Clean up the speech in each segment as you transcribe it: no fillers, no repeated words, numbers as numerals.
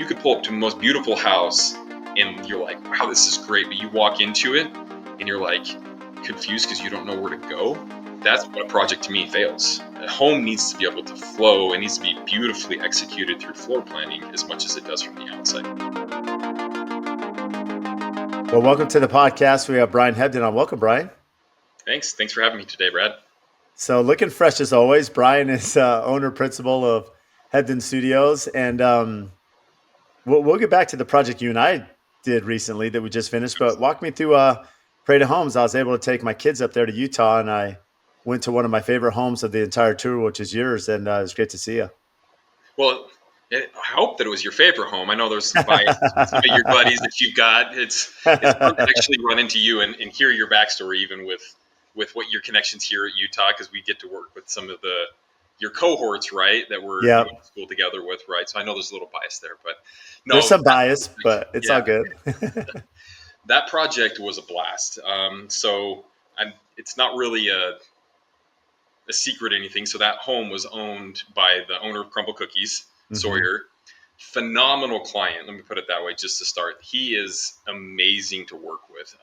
you could pull up to the most beautiful house and you're like, wow, this is great. But you walk into it and you're like confused because you don't know where to go. That's when a project to me fails. A home needs to be able to flow. It needs to be beautifully executed through floor planning as much as it does from the outside. Well, welcome to the podcast. We have Brian Hebdon on. Welcome, Brian. Thanks for having me today, Brad. So looking fresh as always. Brian is owner principal of Hebdon Studios, and we'll get back to the project you and I did recently that we just finished. But walk me through Parade of Homes. I was able to take my kids up there to Utah, and I went to one of my favorite homes of the entire tour, which is yours, and it was great to see you. Well, I hope that it was your favorite home. I know there's bias with some of your buddies that you've got. It's fun to actually run into you and hear your backstory, even with what your connections here at Utah, because we get to work with some of your cohorts, right, that we're Yeah, going to school together with, right? So I know there's a little bias there, but there's no, some bias, but it's yeah, all good. that project was a blast. It's not really a secret or anything. So that home was owned by the owner of Crumble Cookies, Sawyer. Phenomenal client. Let me put it that way, just to start. He is amazing to work with.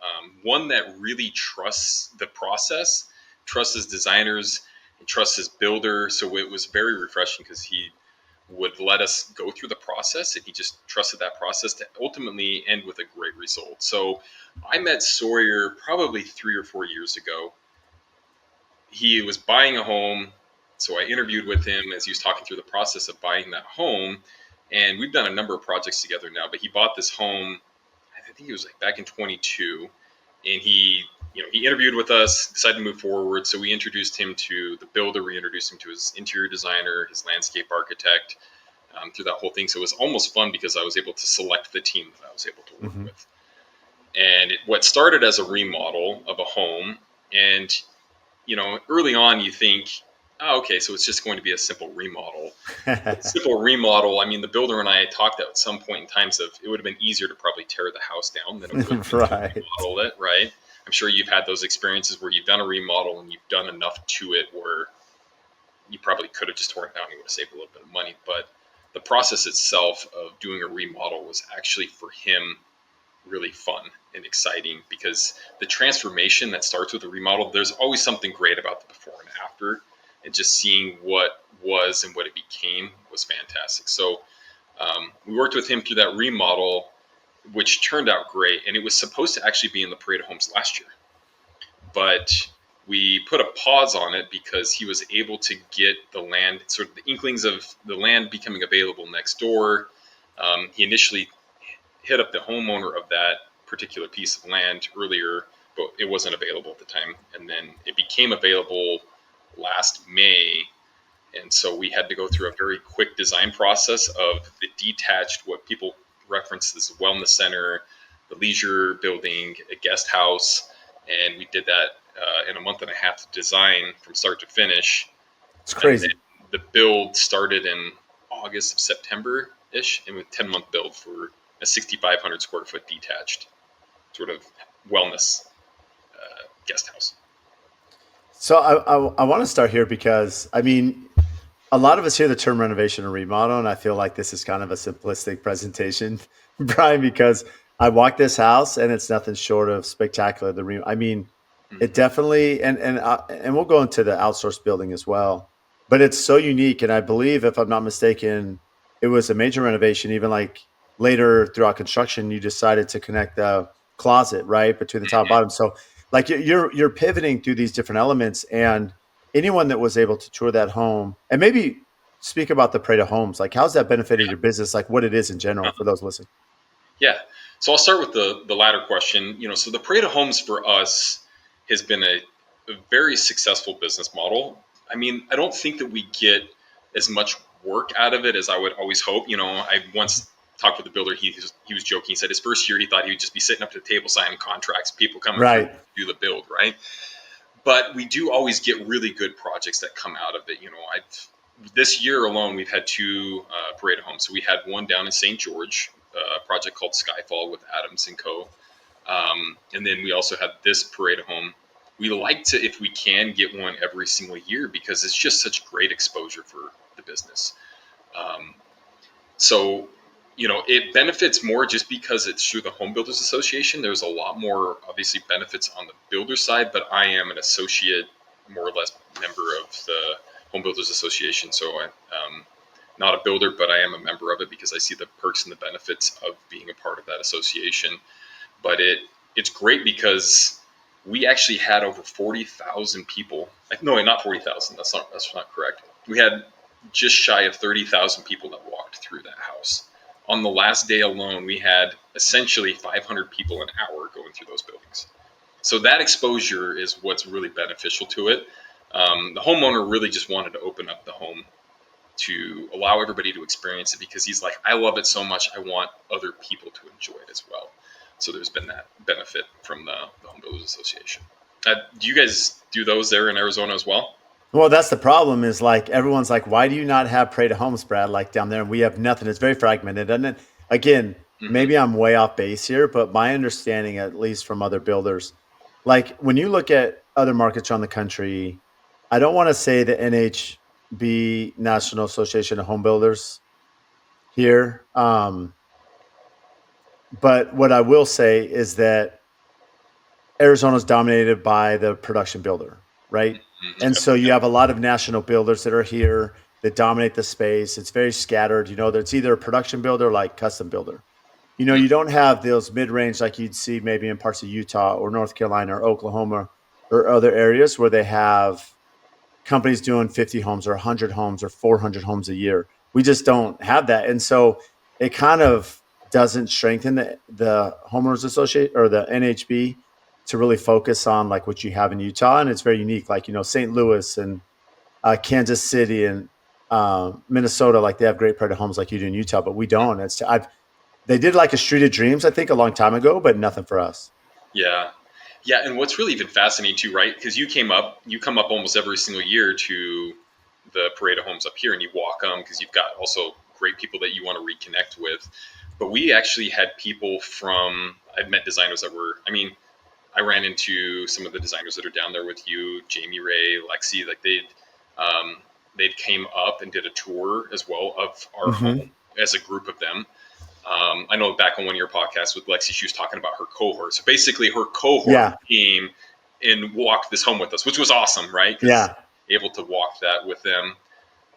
One that really trusts the process, trusts his designers, and trusts his builder. So it was very refreshing because he would let us go through the process, and he just trusted that process to ultimately end with a great result. So I met Sawyer probably 3 or 4 years ago. He was buying a home, so I interviewed with him as he was talking through the process of buying that home. And we've done a number of projects together now, but he bought this home, I think it was like back in 22, and he interviewed with us, decided to move forward. So we introduced him to the builder, we introduced him to his interior designer, his landscape architect, through that whole thing. So it was almost fun because I was able to select the team that I was able to work with. And what started as a remodel of a home, and early on you think, oh, okay, so it's just going to be a simple remodel. Simple remodel, I mean, the builder and I talked at some point in times of it would have been easier to probably tear the house down than it would have been Right. to remodel it, right? I'm sure you've had those experiences where you've done a remodel and you've done enough to it where you probably could have just torn it down and you would have saved a little bit of money. But the process itself of doing a remodel was actually for him really fun and exciting because the transformation that starts with a remodel, there's always something great about the before and after, and just seeing what was and what it became was fantastic. So we worked with him through that remodel, which turned out great, and it was supposed to actually be in the Parade of Homes last year, but we put a pause on it because he was able to get the land, sort of the inklings of the land becoming available next door. He initially hit up the homeowner of that particular piece of land earlier, but it wasn't available at the time. And then it became available last May. And so we had to go through a very quick design process of the detached, what people reference as a wellness center, the leisure building, a guest house. And we did that in a month and a half of design from start to finish. It's And then crazy. the build started in August of September-ish, and with 10-month build for a 6,500 square foot detached sort of wellness guest house. So I want to start here because, I mean, a lot of us hear the term renovation and remodel, and I feel like this is kind of a simplistic presentation, Brian, because I walked this house and it's nothing short of spectacular. I mean, it definitely, and we'll go into the outsourced building as well, but it's so unique. And I believe, if I'm not mistaken, it was a major renovation. Even like later throughout construction, you decided to connect the closet right between the top and bottom. So like you're pivoting through these different elements, and anyone that was able to tour that home and maybe speak about the Parade of Homes, like how's that benefited your business, like what it is in general for those listening? Yeah. So I'll start with the latter question. So the Parade of Homes for us has been a very successful business model. I mean, I don't think that we get as much work out of it as I would always hope. I once talked with the builder. He was joking. He said his first year he thought he would just be sitting up at the table signing contracts, people coming through Right. to do the build, right? But we do always get really good projects that come out of it. This year alone, we've had two Parade of Homes. So we had one down in St. George, a project called Skyfall with Adams and Co. And then we also had this Parade of Home. We like to, if we can, get one every single year because it's just such great exposure for the business. So it benefits more just because it's through the Home Builders Association. There's a lot more, obviously, benefits on the builder side, but I am an associate, more or less, member of the Home Builders Association. So I'm not a builder, but I am a member of it because I see the perks and the benefits of being a part of that association. But it's great because we actually had over 40,000 people. No, not 40,000. That's not correct. We had just shy of 30,000 people that walked through that house. On the last day alone, we had essentially 500 people an hour going through those buildings. So that exposure is what's really beneficial to it. The homeowner really just wanted to open up the home to allow everybody to experience it because he's like, I love it so much, I want other people to enjoy it as well. So there's been that benefit from the Home Builders Association. Do you guys do those there in Arizona as well? Well, that's the problem is like everyone's like, why do you not have Parade of Homes, Brad? Like down there, and we have nothing. It's very fragmented. And then again, Mm-hmm. maybe I'm way off base here, but my understanding, at least from other builders, like when you look at other markets around the country, I don't want to say the NHB, National Association of Home Builders here. But what I will say is that Arizona is dominated by the production builder, right? Mm-hmm. And Okay. so you Yep. have a lot of national builders that are here that dominate the space. It's very scattered. It's either a production builder or like custom builder. Mm-hmm. You don't have those mid range like you'd see maybe in parts of Utah or North Carolina or Oklahoma or other areas where they have companies doing 50 homes or 100 homes or 400 homes a year. We just don't have that. And so it kind of doesn't strengthen the homeowners associate or the NHB to really focus on like what you have in Utah. And it's very unique. Like, St. Louis and Kansas City and Minnesota, like they have great Parade of Homes like you do in Utah, but we don't. They did like a Street of Dreams, I think a long time ago, but nothing for us. Yeah. Yeah, and what's really even fascinating too, right? Because you come up almost every single year to the Parade of Homes up here, and you walk them because you've got also great people that you want to reconnect with. But we actually had people from I've met designers that were. I mean, I ran into some of the designers that are down there with you, Jamie Ray, Lexi. Like they'd came up and did a tour as well of our home Mm-hmm. as a group of them. I know back on one of your podcasts with Lexi, she was talking about her cohort. So basically, her cohort Yeah. came and walked this home with us, which was awesome, right? Because Yeah. able to walk that with them.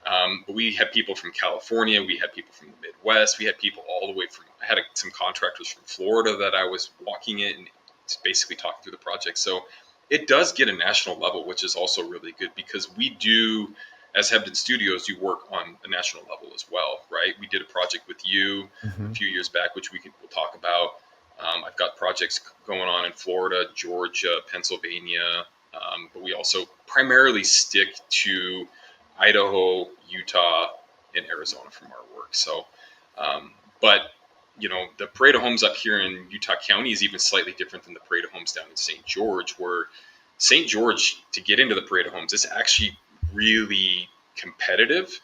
But we had people from California, we had people from the Midwest, we had people all the way from. I had some contractors from Florida that I was walking it and just basically talking through the project. So it does get a national level, which is also really good because we do, as Hebdon Studios, you work on a national level as well, right? We did a project with you a Mm-hmm. few years back, which we'll talk about. I've got projects going on in Florida, Georgia, Pennsylvania, but we also primarily stick to Idaho, Utah, and Arizona from our work. So, but the Parade of Homes up here in Utah County is even slightly different than the Parade of Homes down in St. George, where St. George, to get into the Parade of Homes, is actually really competitive,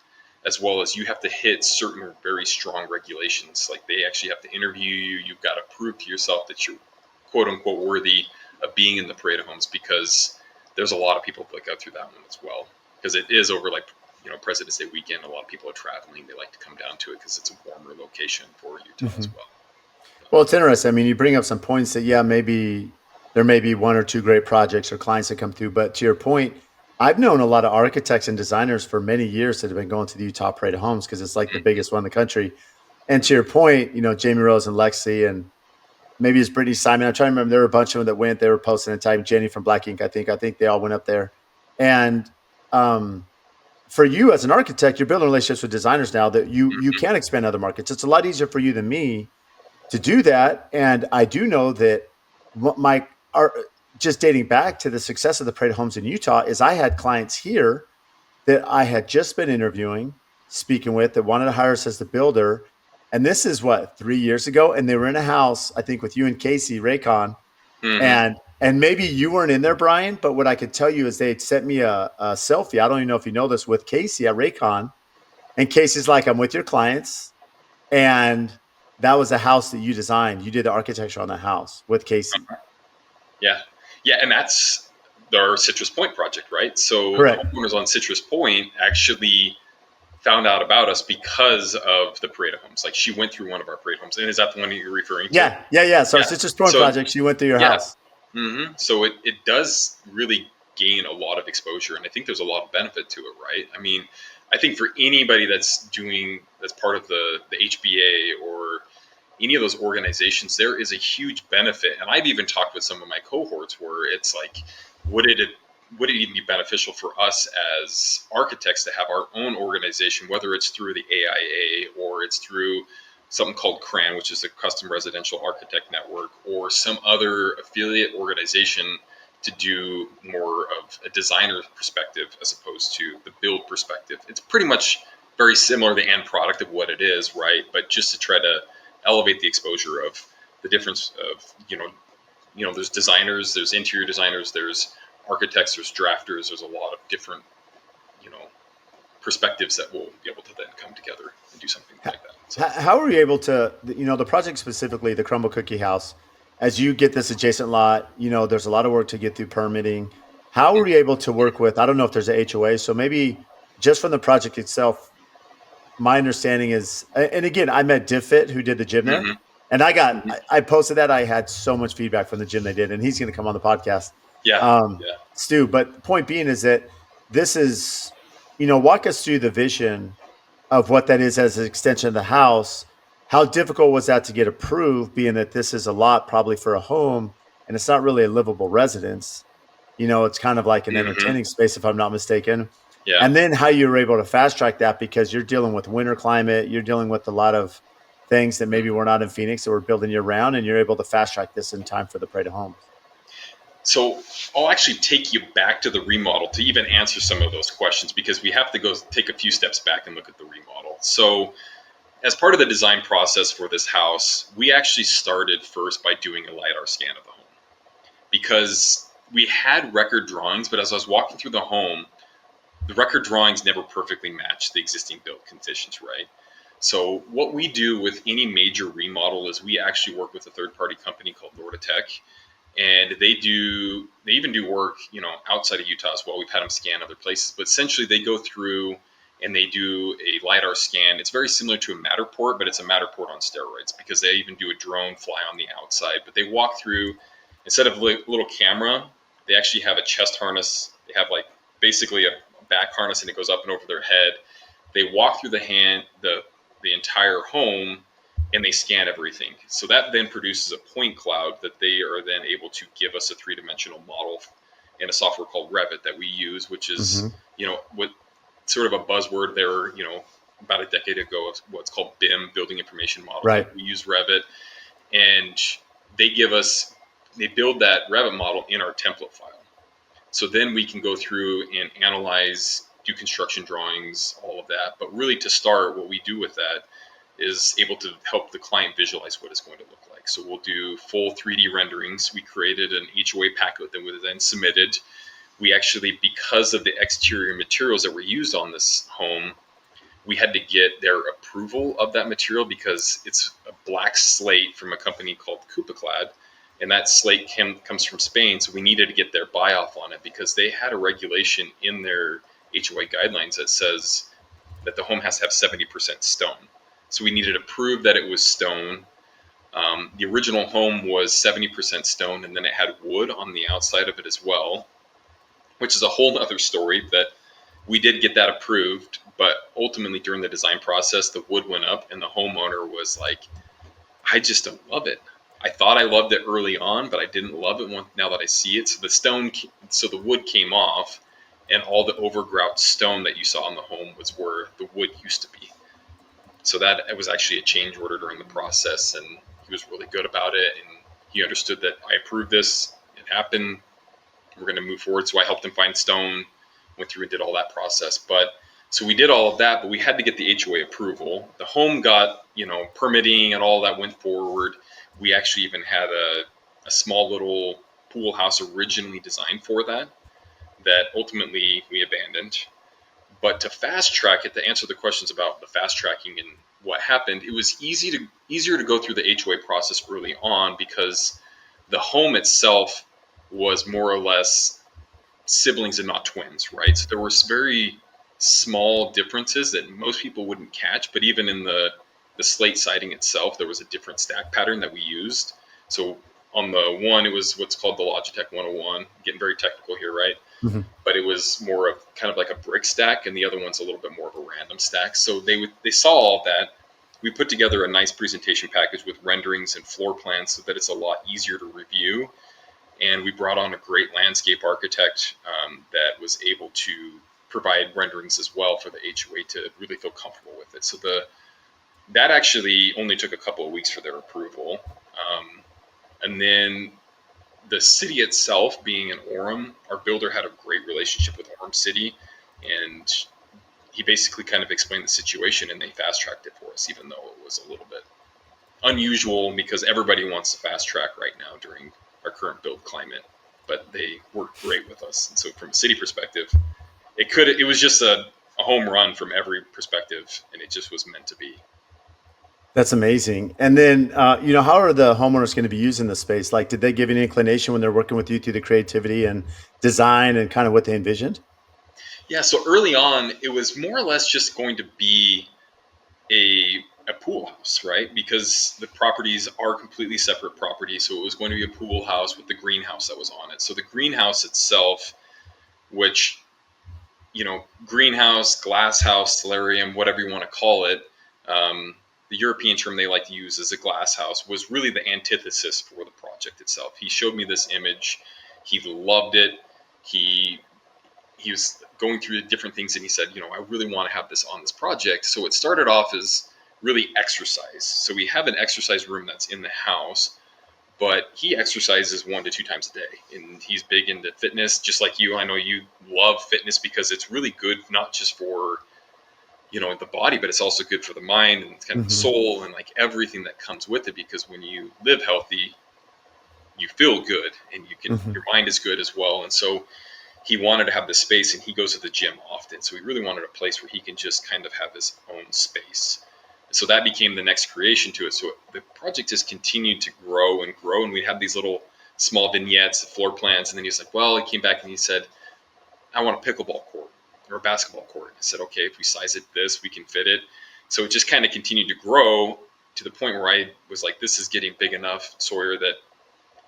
as well as you have to hit certain very strong regulations. Like they actually have to interview you. You've got to prove to yourself that you're quote unquote worthy of being in the Parade of Homes because there's a lot of people that go through that one as well. Because it is over like President's Day weekend. A lot of people are traveling. They like to come down to it because it's a warmer location for Utah Mm-hmm. as well. Well, it's interesting. I mean, you bring up some points that, yeah, maybe there may be one or two great projects or clients that come through. But to your point, I've known a lot of architects and designers for many years that have been going to the Utah Parade of Homes because it's like the Mm-hmm. biggest one in the country. And to your point, Jamie Rose and Lexi and maybe it's Brittany Simon. I'm trying to remember. There were a bunch of them that went. They were posting a time. Jenny from Black Ink, I think. I think they all went up there. And for you as an architect, you're building relationships with designers now that you can expand other markets. It's a lot easier for you than me to do that. And I do know that what my are just dating back to the success of the Parade of Homes in Utah is I had clients here that I had just been interviewing, speaking with that wanted to hire us as the builder. And this is what, 3 years ago? And they were in a house, I think, with you and Casey Raycon. Mm-hmm. And maybe you weren't in there, Brian, but what I could tell you is they had sent me a selfie. I don't even know if you know this with Casey at Raycon. And Casey's like, I'm with your clients. And that was a house that you designed. You did the architecture on the house with Casey. Yeah, yeah, and that's our Citrus Point project, right? So the Correct. homeowners on Citrus Point actually found out about us because of the parade of homes. Like she went through one of our parade homes, and is that the one you're referring to? Yeah. So Yeah. Citrus Point So Project, she went through your yeah. house. So it does really gain a lot of exposure, and I think there's a lot of benefit to it, right? I mean, I think for anybody that's part of the HBA or any of those organizations, there is a huge benefit. And I've even talked with some of my cohorts where it's like, would it would it even be beneficial for us as architects to have our own organization, whether it's through the AIA or it's through something called CRAN, which is the Custom Residential Architect Network, or some other affiliate organization to do more of a designer perspective as opposed to the build perspective. It's pretty much very similar, the end product of what it is, right? But just to try to elevate the exposure of the difference of, there's designers, there's interior designers, there's architects, there's drafters, there's a lot of different, you know, perspectives that will be able to then come together and do something like that. So. How are you able to, the project specifically, the Crumble Cookie House, as you get this adjacent lot, there's a lot of work to get through permitting. How are you able to work with, I don't know if there's a HOA, so maybe just from the project itself, my understanding is, and again, I met DivFit who did the gym there, Mm-hmm. and Mm-hmm. I posted that. I had so much feedback from the gym they did, and he's going to come on the podcast, Yeah, yeah. Stu. But the point being is that this is, walk us through the vision of what that is as an extension of the house. How difficult was that to get approved, being that this is a lot probably for a home and it's not really a livable residence? It's kind of like an Mm-hmm. entertaining space, if I'm not mistaken. Yeah. And then how you were able to fast track that because you're dealing with winter climate, you're dealing with a lot of things that maybe Mm-hmm. we're not in Phoenix that we're building year round, and you're able to fast track this in time for the Parade of Homes. So I'll actually take you back to the remodel to even answer some of those questions because we have to go take a few steps back and look at the remodel. So as part of the design process for this house, we actually started first by doing a LiDAR scan of the home because we had record drawings, but as I was walking through the home, the record drawings never perfectly matched the existing build conditions, right? So what we do with any major remodel is we actually work with a third-party company called Nordatech, and they even do work, outside of Utah as well. We've had them scan other places, but essentially they go through and they do a LiDAR scan. It's very similar to a Matterport, but it's a Matterport on steroids because they even do a drone fly on the outside. But they walk through, instead of a little camera, they actually have a chest harness. They have like basically a back harness and it goes up and over their head. They walk through the entire home and they scan everything. So that then produces a point cloud that they are then able to give us a three-dimensional model in a software called Revit that we use, which is, Mm-hmm. what sort of a buzzword there, about a decade ago of what's called BIM, Building Information Modeling. Right. We use Revit, and they they build that Revit model in our template file. So then we can go through and analyze, do construction drawings, all of that. But really to start, what we do with that is able to help the client visualize what it's going to look like. So we'll do full 3D renderings. We created an HOA packet that was then submitted. We actually, because of the exterior materials that were used on this home, we had to get their approval of that material because it's a black slate from a company called Cupaclad, and that slate comes from Spain. So we needed to get their buy off on it because they had a regulation in their HOA guidelines that says that the home has to have 70% stone. So we needed to prove that it was stone. The original home was 70% stone, and then it had wood on the outside of it as well, which is a whole other story that we did get that approved. But ultimately, during the design process, the wood went up, and the homeowner was like, I just don't love it. I thought I loved it early on, but I didn't love it now that I see it. So the wood came off, and all the overgrout stone that you saw in the home was where the wood used to be. So that it was actually a change order during the process, and he was really good about it, and he understood that I approved this. It happened. We're going to move forward. So I helped him find stone, went through and did all that process. But so we did all of that, but we had to get the HOA approval. The home got, permitting and all that went forward. We actually even had a small little pool house originally designed for that ultimately we abandoned. But to fast track it, to answer the questions about the fast tracking and what happened, it was easier to go through the HOA process early on because the home itself was more or less siblings and not twins, right? So there was very small differences that most people wouldn't catch. But even in the slate siding itself, there was a different stack pattern that we used. So on the one, it was what's called the Logitech 101. Getting very technical here, right? Mm-hmm. But it was more of kind of like a brick stack, and the other one's a little bit more of a random stack. So they saw all that. We put together a nice presentation package with renderings and floor plans so that it's a lot easier to review. And we brought on a great landscape architect that was able to provide renderings as well for the HOA to really feel comfortable with it. So that actually only took a couple of weeks for their approval. And then the city itself, being in Orem, our builder had a great relationship with Orem City, and he basically kind of explained the situation, and they fast tracked it for us, even though it was a little bit unusual because everybody wants to fast track right now during our current build climate. But they worked great with us, and so from a city perspective, it was just a home run from every perspective, and it just was meant to be. That's amazing. And then, how are the homeowners going to be using the space? Like, did they give an inclination when they're working with you through the creativity and design and kind of what they envisioned? Yeah, so early on, it was more or less just going to be a pool house, right? Because the properties are completely separate properties. So it was going to be a pool house with the greenhouse that was on it. So the greenhouse itself, which, greenhouse, glass house, solarium, whatever you want to call it, the European term they like to use is a glass house, was really the antithesis for the project itself. He showed me this image. He loved it. He he was going through the different things, and he said, I really want to have this on this project. So it started off as really exercise. So we have an exercise room that's in the house, but he exercises 1 to 2 times a day, and he's big into fitness, just like you. I know you love fitness because it's really good, not just for the body, but it's also good for the mind and kind of the Mm-hmm. soul and like everything that comes with it. Because when you live healthy, you feel good, and Mm-hmm. your mind is good as well. And so he wanted to have this space, and he goes to the gym often. So he really wanted a place where he can just kind of have his own space. So that became the next creation to it. So the project just continued to grow and grow. And we had these little small vignettes, floor plans. And then he's like, well, he came back and he said, I want a pickleball court or a basketball court. I said, okay, if we size it this, we can fit it. So it just kind of continued to grow to the point where I was like, this is getting big enough, Sawyer, that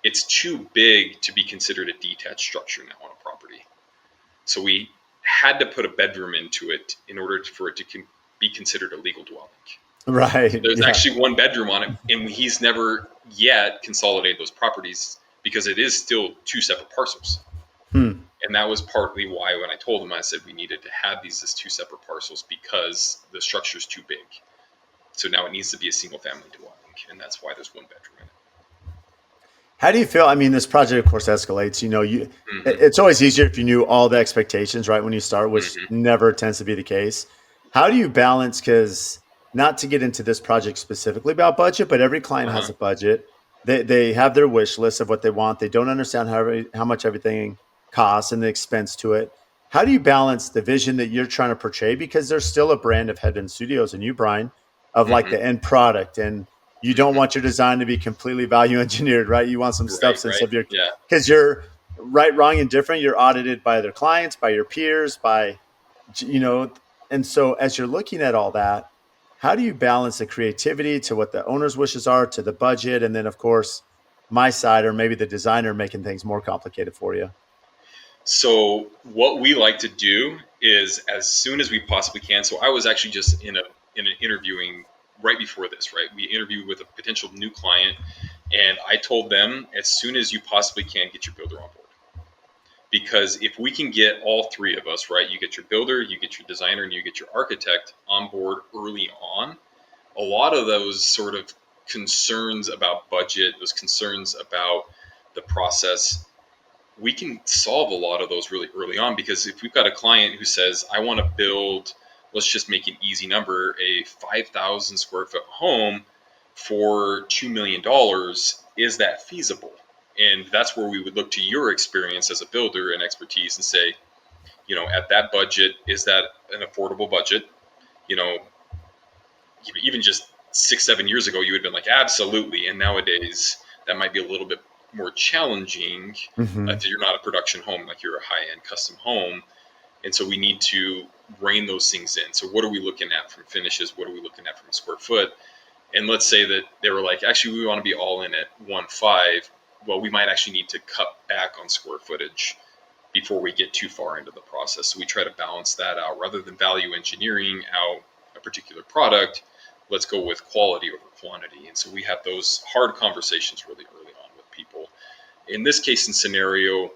it's too big to be considered a detached structure now on a property. So we had to put a bedroom into it in order for it to be considered a legal dwelling. So Right. there's Yeah. actually one bedroom on it, and he's never yet consolidated those properties because it is still two separate parcels. Hmm. And that was partly why when I told him, I said we needed to have these as two separate parcels because the structure is too big. So now it needs to be a single family dwelling, and that's why there's one bedroom in How do you feel? I mean, this project, of course, escalates. it. It's always easier if you knew all the expectations right when you start, which Mm-hmm. never tends to be the case. How do you balance? Because not to get into this project specifically about budget, but every client has Uh-huh. a budget. They have their wish list of what they want. They don't understand how much everything costs and the expense to it. How do you balance the vision that you're trying to portray? Because there's still a brand of Hebdon Studios and you, Brian, of like Mm-hmm. the end product, and you don't Mm-hmm. want your design to be completely value engineered, right? You want some Right, substance right. of your, Yeah. because you're right, wrong, and different. You're audited by other clients, by your peers, by, you know, and so as you're looking at all that, how do you balance the creativity to what the owner's wishes are to the budget, and then of course my side or maybe the designer making things more complicated for you? So what we like to do is as soon as we possibly can. So I was actually just in an interviewing right before this, right? We interviewed with a potential new client, and I told them as soon as you possibly can, get your builder on board. Because if we can get all three of us, right, you get your builder, you get your designer, and you get your architect on board early on, a lot of those sort of concerns about budget, those concerns about the process, we can solve a lot of those really early on. Because if we've got a client who says, I want to build, let's just make an easy number, a 5,000 square foot home for $2 million, is that feasible? And that's where we would look to your experience as a builder and expertise and say, at that budget, is that an affordable budget? You know, even just 6, 7 years ago, you would have been like, absolutely. And nowadays, that might be a little bit more challenging Mm-hmm. if you're not a production home, like you're a high end custom home. And so we need to rein those things in. So what are we looking at from finishes? What are we looking at from square foot? And let's say that they were like, actually, we want to be all in at 1.5. Well, we might actually need to cut back on square footage before we get too far into the process. So we try to balance that out rather than value engineering out a particular product. Let's go with quality over quantity. And so we have those hard conversations really early on with people. In this case and scenario,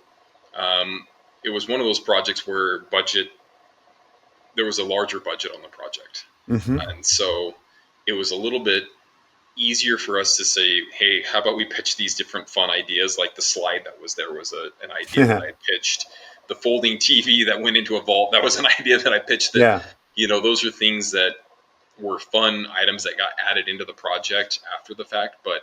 it was one of those projects where there was a larger budget on the project. Mm-hmm. And so it was a little bit easier for us to say, hey, how about we pitch these different fun ideas? Like the slide that was there was an idea that I pitched. The folding TV that went into a vault, that was an idea that I pitched. That, Yeah. those are things that were fun items that got added into the project after the fact. But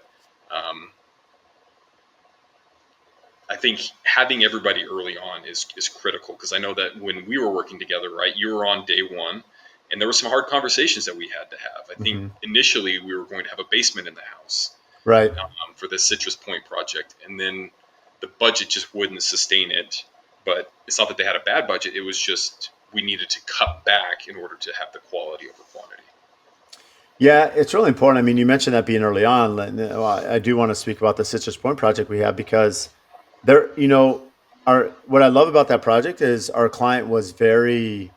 I think having everybody early on is critical, because I know that when we were working together, right, you were on day one, and there were some hard conversations that we had to have. I think Mm-hmm. initially we were going to have a basement in the house Right. for this Citrus Point project, and then the budget just wouldn't sustain it. But it's not that they had a bad budget; it was just we needed to cut back in order to have the quality over quantity. Yeah, it's really important. I mean, you mentioned that being early on. I do want to speak about the Citrus Point project we have because there, our what I love about that project is our client was very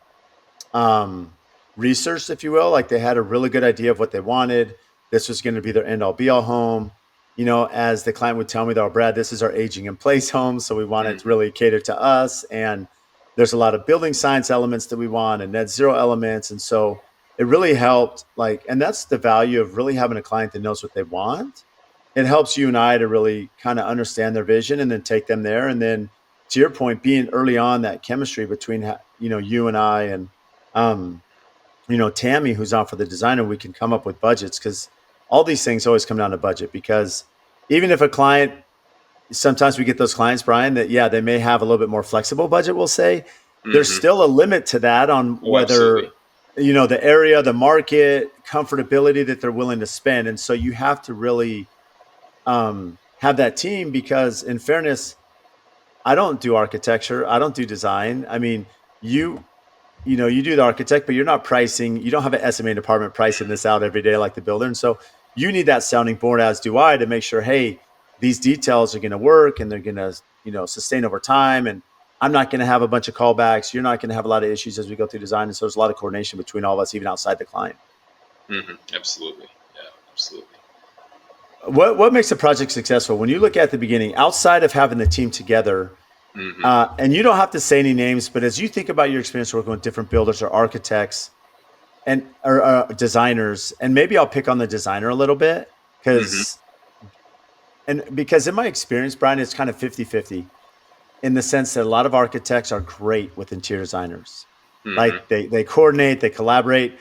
um, researched, if you will. Like they had a really good idea of what they wanted. This was going to be their end all be all home. As the client would tell me, though, Brad, this is our aging in place home. So we want it to Mm-hmm. really cater to us. And there's a lot of building science elements that we want and net zero elements. And so it really helped. And that's the value of really having a client that knows what they want. It helps you and I to really kind of understand their vision and then take them there. And then to your point, being early on that chemistry between, you and I and, um, Tammy, who's on for the designer, we can come up with budgets because all these things always come down to budget. Because even if a client, sometimes we get those clients, Brian, that, yeah, they may have a little bit more flexible budget, we'll say, there's Mm-hmm. still a limit to that on Oh, absolutely. whether, the area, the market, comfortability that they're willing to spend. And so you have to really have that team because, in fairness, I don't do architecture. I don't do design. I mean, you you do the architect, but you're not pricing. You don't have an estimating department pricing this out every day like the builder. And so you need that sounding board, as do I, to make sure, hey, these details are going to work and they're going to, sustain over time. And I'm not going to have a bunch of callbacks. You're not going to have a lot of issues as we go through design. And so there's a lot of coordination between all of us, even outside the client. Mm-hmm. Absolutely. Yeah, absolutely. What makes a project successful? When you look at the beginning, outside of having the team together, Mm-hmm. and you don't have to say any names, but as you think about your experience working with different builders or architects, and or designers, and maybe I'll pick on the designer a little bit Mm-hmm. because in my experience, Brian, it's kind of 50-50 in the sense that a lot of architects are great with interior designers. Mm-hmm. Like they coordinate, they collaborate,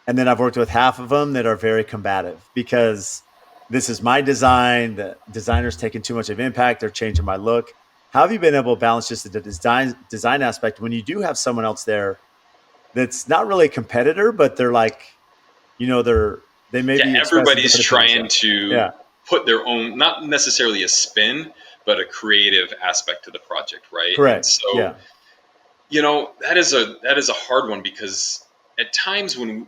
and then I've worked with half of them that are very combative because this is my design. The designer's taking too much of impact. They're changing my look. How have you been able to balance just the design aspect when you do have someone else there that's not really a competitor, but they're like, they may Yeah, be expressing everybody's different opinions. trying Yeah. to Yeah. put their own, not necessarily a spin, but a creative aspect to the project, right? And Correct. so, Yeah. that is a hard one, because at times when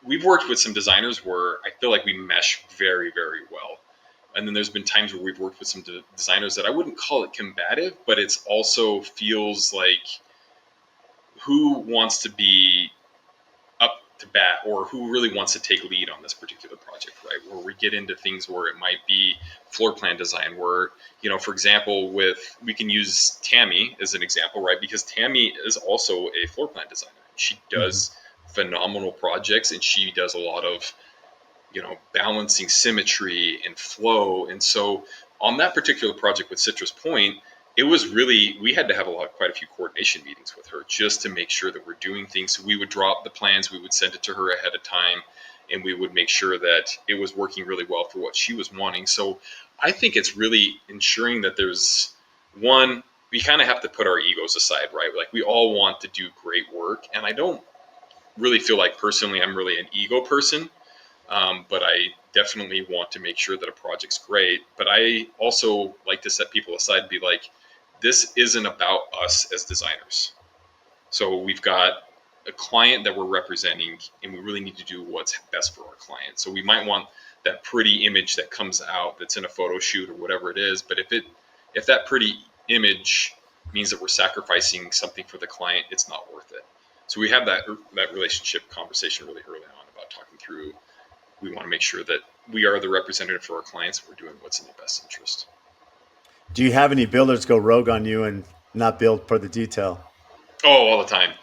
we've worked with some designers where I feel like we mesh very, very well. And then there's been times where we've worked with some designers that I wouldn't call it combative, but it's also feels like who wants to be up to bat, or who really wants to take lead on this particular project, right? Where we get into things where it might be floor plan design, where, for example, we can use Tammy as an example, right? Because Tammy is also a floor plan designer. She Mm-hmm. does phenomenal projects, and she does a lot of, balancing symmetry and flow. And so on that particular project with Citrus Point, it was really, we had to have quite a few coordination meetings with her just to make sure that we're doing things. So we would drop the plans, we would send it to her ahead of time, and we would make sure that it was working really well for what she was wanting. So I think it's really ensuring that there's one, we kind of have to put our egos aside, right? Like, we all want to do great work. And I don't really feel like personally I'm really an ego person. But I definitely want to make sure that a project's great. But I also like to set people aside and be like, this isn't about us as designers. So we've got a client that we're representing, and we really need to do what's best for our client. So we might want that pretty image that comes out that's in a photo shoot or whatever it is. But if that pretty image means that we're sacrificing something for the client, it's not worth it. So we have that relationship conversation really early on about talking through. We want to make sure that we are the representative for our clients. We're doing what's in their best interest. Do you have any builders go rogue on you and not build per the detail? Oh, all the time.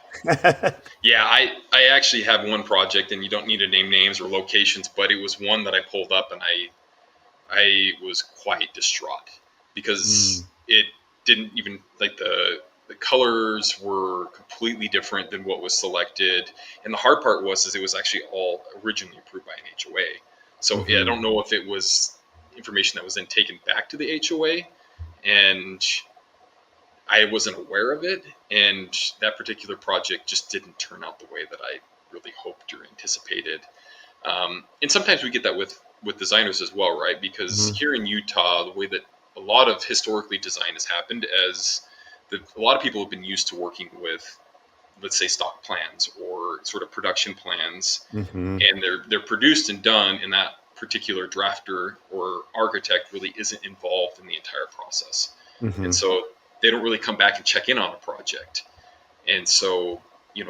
Yeah, I actually have one project, and you don't need to name names or locations, but it was one that I pulled up, and I was quite distraught because Mm, it didn't even like the colors were completely different than what was selected, and the hard part was is it was actually all originally approved by an HOA. So yeah, I hmm don't know if it was information that was then taken back to the HOA, and I wasn't aware of it, and that particular project just didn't turn out the way that I really hoped or anticipated. And sometimes we get that with designers as well, right? Because hmm here in Utah, the way that a lot of historically design has happened, a lot of people have been used to working with, let's say, stock plans or sort of production plans, hmm and they're produced and done, and that particular drafter or architect really isn't involved in the entire process, and hmm so they don't really come back and check in on a project, and so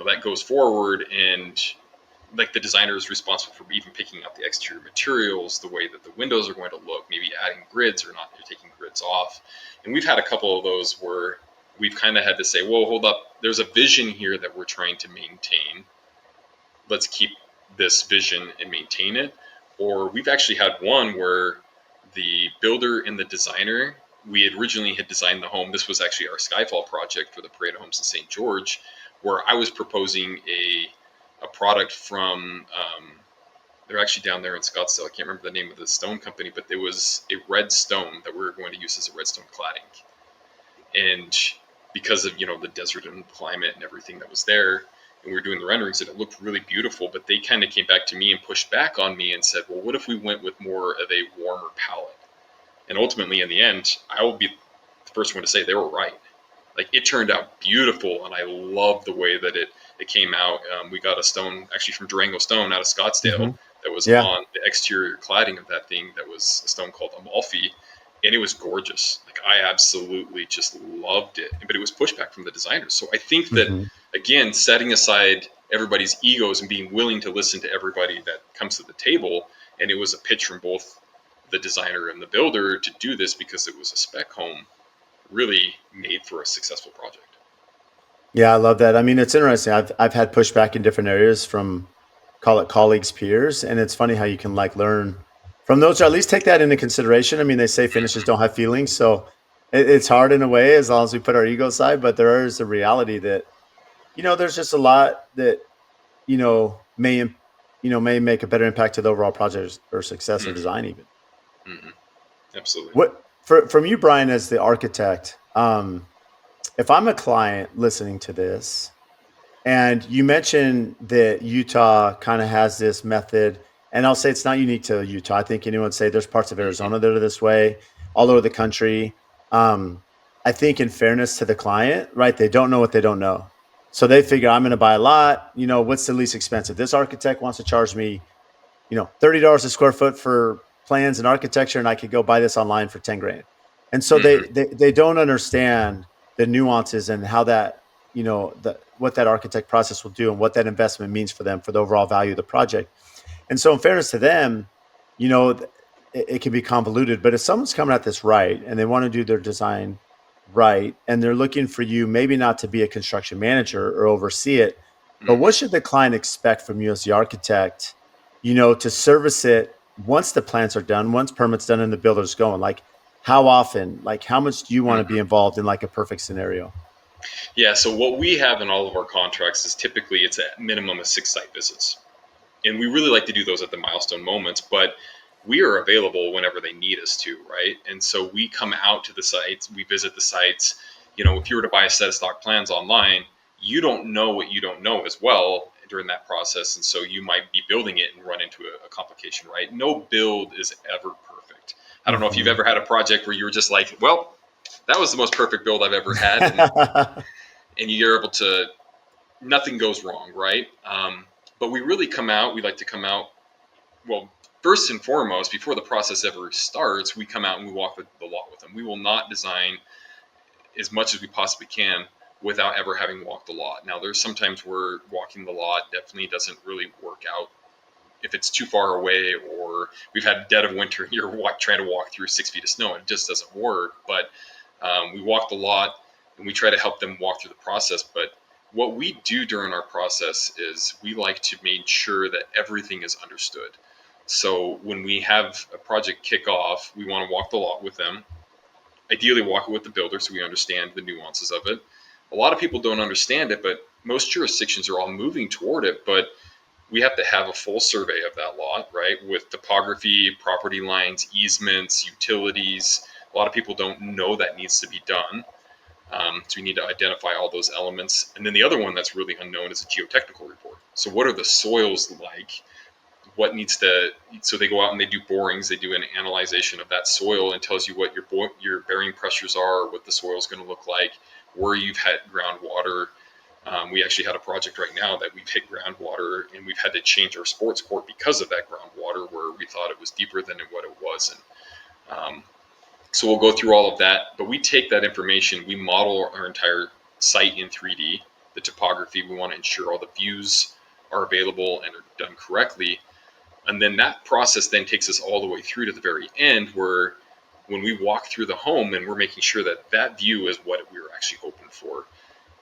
that goes forward, and like the designer is responsible for even picking out the exterior materials, the way that the windows are going to look, maybe adding grids or not, you're taking grids off. And we've had a couple of those where we've kind of had to say, whoa, hold up, there's a vision here that we're trying to maintain. Let's keep this vision and maintain it. Or we've actually had one where the builder and the designer, we had originally had designed the home. This was actually our Skyfall project for the Parade of Homes in St. George, where I was proposing a product from they're actually down there in Scottsdale. I can't remember the name of the stone company, but there was a red stone that we were going to use as a redstone cladding. And because of the desert and climate and everything that was there, and we were doing the renderings, and it looked really beautiful. But they kind of came back to me and pushed back on me and said, "Well, what if we went with more of a warmer palette?" And ultimately, in the end, I will be the first one to say they were right. Like it turned out beautiful, and I love the way that it came out. We got a stone actually from Durango Stone out of hmm Scottsdale that was Yeah. on the exterior cladding of that thing. That was a stone called Amalfi, and it was gorgeous. Like I absolutely just loved it. But it was pushback from the designers. So I think that hmm again, setting aside everybody's egos and being willing to listen to everybody that comes to the table, and it was a pitch from both the designer and the builder to do this because it was a spec home, really made for a successful project. Yeah, I love that. I mean, it's interesting. I've had pushback in different areas from call it colleagues, peers, and it's funny how you can like learn from those or at least take that into consideration. I mean, they say finishes don't have feelings, so it's hard in a way as long as we put our ego aside. But there is a reality that there's just a lot that may make a better impact to the overall project or success or Mm-hmm. design even. Mm-hmm. Absolutely. What from you, Brian, as the architect? If I'm a client listening to this, and you mentioned that Utah kind of has this method, and I'll say it's not unique to Utah. I think anyone would say there's parts of Mm-hmm. Arizona that are this way, all over the country. Um, I think, in fairness to the client, right? They don't know what they don't know, so they figure I'm going to buy a lot. What's the least expensive? This architect wants to charge me, $30 a square foot for plans and architecture, and I could go buy this online for 10 grand. And so Mm-hmm. they don't understand the nuances and how that, what that architect process will do and what that investment means for them for the overall value of the project. And so in fairness to them, it can be convoluted, but if someone's coming at this right and they want to do their design right, and they're looking for you, maybe not to be a construction manager or oversee it, but Mm-hmm. what should the client expect from you as the architect, to service it once the plans are done, once permits done and the builder's going? Like how often, like how much do you want to be Mm-hmm. involved in like a perfect scenario? Yeah. So what we have in all of our contracts is typically it's a minimum of 6 site visits, and we really like to do those at the milestone moments. But we are available whenever they need us to, right? And so we come out to the sites, we visit the sites. If you were to buy a set of stock plans online, you don't know what you don't know as well during that process, and so you might be building it and run into a complication, right? No build is ever perfect. I don't know if you've Mm-hmm. ever had a project where you were just like, well, that was the most perfect build I've ever had, and you're able to nothing goes wrong, right? But we really come out. We like to come out. Well, first and foremost, before the process ever starts, we come out and we walk the lot with them. We will not design as much as we possibly can without ever having walked the lot. Now, there's sometimes where walking the lot definitely doesn't really work out if it's too far away, or we've had dead of winter and you're trying to walk through 6 feet of snow and it just doesn't work. But we walk the lot and we try to help them walk through the process. But what we do during our process is we like to make sure that everything is understood. So when we have a project kick off, we want to walk the lot with them, ideally walk it with the builder so we understand the nuances of it. A lot of people don't understand it, but most jurisdictions are all moving toward it. But we have to have a full survey of that lot, right? With topography, property lines, easements, utilities. A lot of people don't know that needs to be done. So we need to identify all those elements. And then the other one that's really unknown is a geotechnical report. So what are the soils like? What needs to, so they go out and they do borings, they do an analyzation of that soil and tells you what your bearing pressures are, what the soil is going to look like, where you've had groundwater. We actually had a project right now that we've hit groundwater and we've had to change our sports court because of that groundwater, where we thought it was deeper than what it was. And so we'll go through all of that, but we take that information, we model our entire site in 3D, the topography. We want to ensure all the views are available and are done correctly. And then that process then takes us all the way through to the very end, where when we walk through the home and we're making sure that that view is what we were actually hoping for.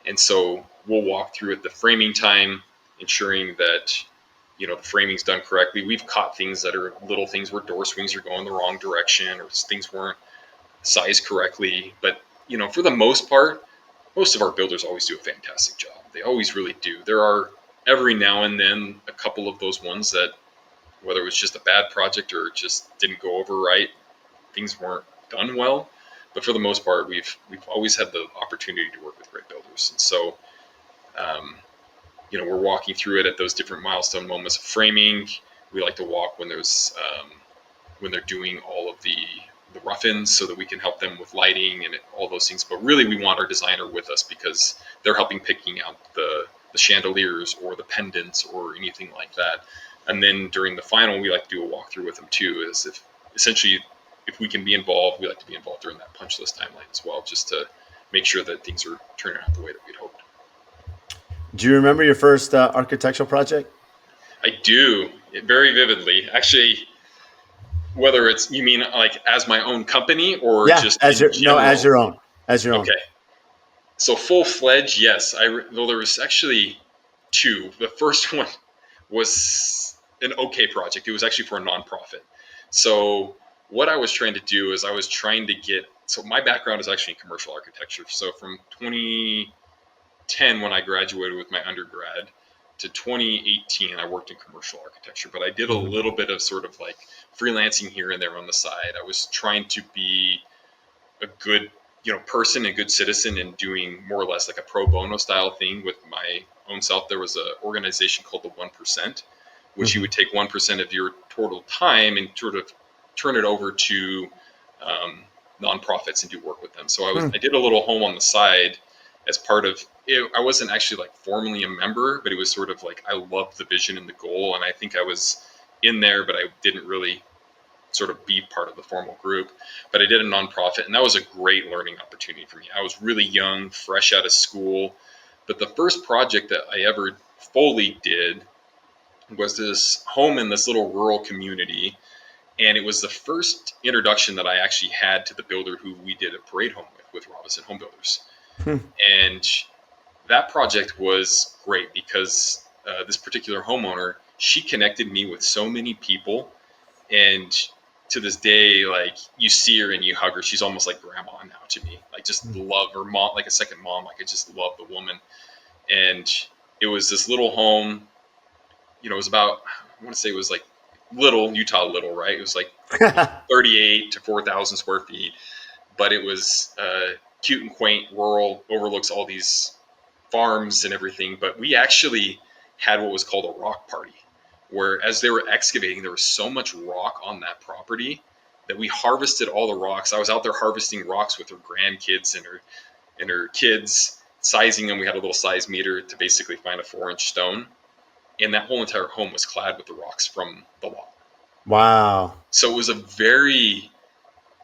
And so we'll walk through at the framing time, ensuring that the framing's done correctly. We've caught things that are little things where door swings are going the wrong direction or things weren't sized correctly. But for the most part, most of our builders always do a fantastic job. They always really do. There are every now and then a couple of those ones that, whether it was just a bad project or it just didn't go over right, things weren't done well. But for the most part, we've always had the opportunity to work with great builders. And so, we're walking through it at those different milestone moments of framing. We like to walk when when they're doing all of the rough-ins so that we can help them with lighting and all those things. But really, we want our designer with us because they're helping picking out the chandeliers or the pendants or anything like that. And then during the final, we like to do a walkthrough with them too, as if essentially if we can be involved, we like to be involved during that punch list timeline as well, just to make sure that things are turning out the way that we'd hoped. Do you remember your first architectural project? I do, very vividly. Actually, whether it's, you mean like as my own company or Yeah, just as in your no, as general? your own, as your own. Okay. So full-fledged, yes. Well, there was actually two. The first one was an okay project. It was actually for a nonprofit. So what I was trying to do is I was trying to get, so my background is actually in commercial architecture. So from 2010, when I graduated with my undergrad, to 2018, I worked in commercial architecture, but I did a Mhm. little bit of sort of like freelancing here and there on the side. I was trying to be a good person, a good citizen, and doing more or less like a pro bono style thing with my own self. There was an organization called the 1%, which you Mhm. would take 1% of your total time and sort of turn it over to um, nonprofits and do work with them. So I did a little home on the side as part of it. I wasn't actually like formally a member, but it was sort of like I loved the vision and the goal, and I think I was in there, but I didn't really sort of be part of the formal group. But I did a nonprofit, and that was a great learning opportunity for me. I was really young, fresh out of school. But the first project that I ever fully did was this home in this little rural community. And it was the first introduction that I actually had to the builder who we did a parade home with Robinson Home Builders. Hmm. And that project was great because this particular homeowner, she connected me with so many people, and to this day, like you see her and you hug her, she's almost like grandma now to me. Like just love her mom, like a second mom. Like I just love the woman. And it was this little home. It was about, I want to say it was like little Utah little, right? It was like 38 to 4,000 square feet, but it was cute and quaint, rural, overlooks all these farms and everything. But we actually had what was called a rock party, where as they were excavating, there was so much rock on that property that we harvested all the rocks. I was out there harvesting rocks with her grandkids and her kids, sizing them. We had a little size meter to basically find a 4-inch stone, and that whole entire home was clad with the rocks from the lot. Wow. So it was a very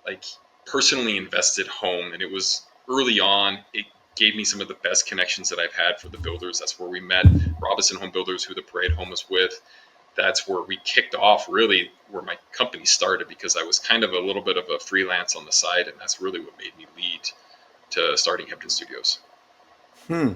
like personally invested home, and it was early on. It gave me some of the best connections that I've had for the builders. That's where we met Robinson Home Builders, who the parade home was with. That's where we kicked off, really where my company started, because I was kind of a little bit of a freelance on the side, and that's really what made me lead to starting Hebdon Studios. Hmm.